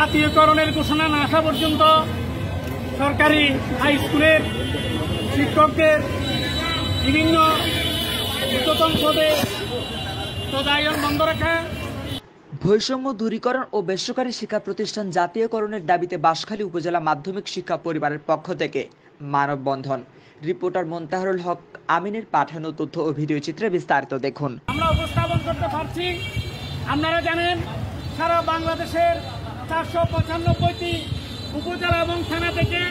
জাতীয়করণের ঘোষণা না আসা পর্যন্ত সরকারি হাই স্কুলের শিক্ষকদের বিভিন্ন উচ্চতম পদে পদায়ন বন্ধ রাখা। বৈষম্য দূরীকরণ ও বেসরকারি শিক্ষা প্রতিষ্ঠান জাতীয়করণের দাবিতে বাঁশখালী উপজেলা মাধ্যমিক শিক্ষা পরিবারের পক্ষ থেকে মানববন্ধন। রিপোর্টার মুনতাহারুল হক আমিনের পাঠানো তথ্য ও ভিডিও চিত্রে বিস্তারিত দেখুন। আমরা উপস্থাপন করতে পারছি, আপনারা জানেন সারা বাংলাদেশের 495টি উপজেলা এবং থানা থেকে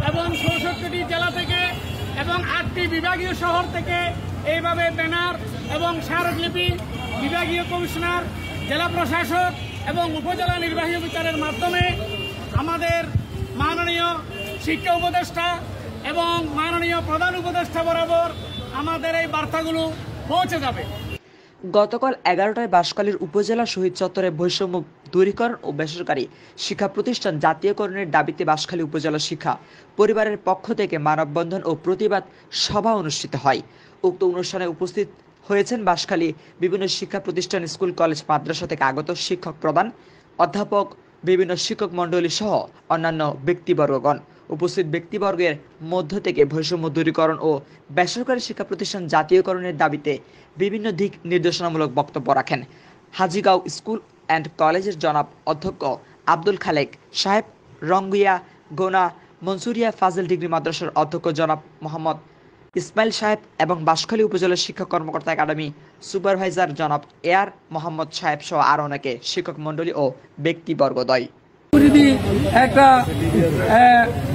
এবং 64টি জেলা থেকে এবং 8টি বিভাগীয় শহর থেকে এইভাবে ব্যানার এবং স্মারকলিপি বিভাগীয় কমিশনার, জেলা প্রশাসক এবং উপজেলা নির্বাহী অফিসারের মাধ্যমে আমাদের মাননীয় শিক্ষা উপদেষ্টা এবং মাননীয় প্রধান উপদেষ্টা বরাবর আমাদের এই বার্তাগুলো পৌঁছে যাবে। গতকাল 11টায় বাঁশখালীর উপজেলা শহীদ চত্বরে বৈষম্য দূরীকরণ ও বেসরকারি শিক্ষা প্রতিষ্ঠান জাতীয়করণের দাবিতে বাঁশখালী উপজেলা শিক্ষা পরিবারের পক্ষ থেকে মানববন্ধন ও প্রতিবাদ সভা অনুষ্ঠিত হয়। উক্ত অনুষ্ঠানে উপস্থিত হয়েছেন বাঁশখালী বিভিন্ন শিক্ষা প্রতিষ্ঠান, স্কুল, কলেজ, মাদ্রাসা থেকে আগত শিক্ষক, প্রধান অধ্যাপক, বিভিন্ন শিক্ষক মণ্ডলী সহ অন্যান্য ব্যক্তিবর্গগণ। উপস্থিত ব্যক্তিবর্গের মধ্য থেকে বৈষম্য দূরীকরণ ও বেসরকারি শিক্ষা প্রতিষ্ঠান জাতীয়করণের দাবিতে বিভিন্ন দিক নির্দেশনামূলক বক্তব্য রাখেন হাজীগাঁও স্কুল অ্যান্ড কলেজের জনাব অধ্যক্ষ আব্দুল খালেক সাহেব, রঙ্গিয়া গোনা মনসুরিয়া ফাজিল ডিগ্রি মাদ্রাসার অধ্যক্ষ জনাব মোহাম্মদ ইসমাইল সাহেব এবং বাঁশখালী উপজেলার শিক্ষা কর্মকর্তা একাডেমি সুপারভাইজার জনাব এআর মোহাম্মদ সাহেব সহ আরো অনেকে শিক্ষক মণ্ডলী ও ব্যক্তিবর্গদ্বয়। একটা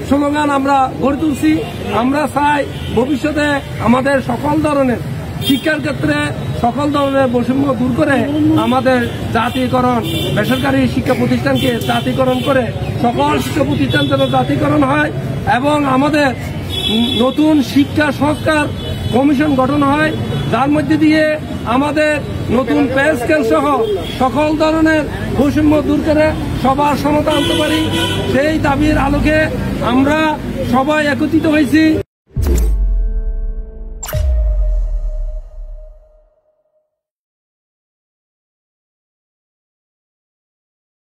স্লোগান আমরা গড়ে তুলছি। আমরা চাই ভবিষ্যতে আমাদের সকল ধরনের শিক্ষার ক্ষেত্রে সকল ধরনের বৈষম্য দূর করে আমাদের জাতীয়করণ, বেসরকারি শিক্ষা প্রতিষ্ঠানকে জাতীয়করণ করে সকল শিক্ষা প্রতিষ্ঠান যেন জাতীয়করণ হয় এবং আমাদের নতুন শিক্ষা সংস্কার কমিশন গঠন হয়, যার মধ্যে দিয়ে আমাদের নতুন পে স্কেল সহ সকল ধরনের বৈষম্য দূর করে সবার সমতা আনতে পারি। সেই দাবির আলোকে আমরা সবাই একত্রিত হয়েছি।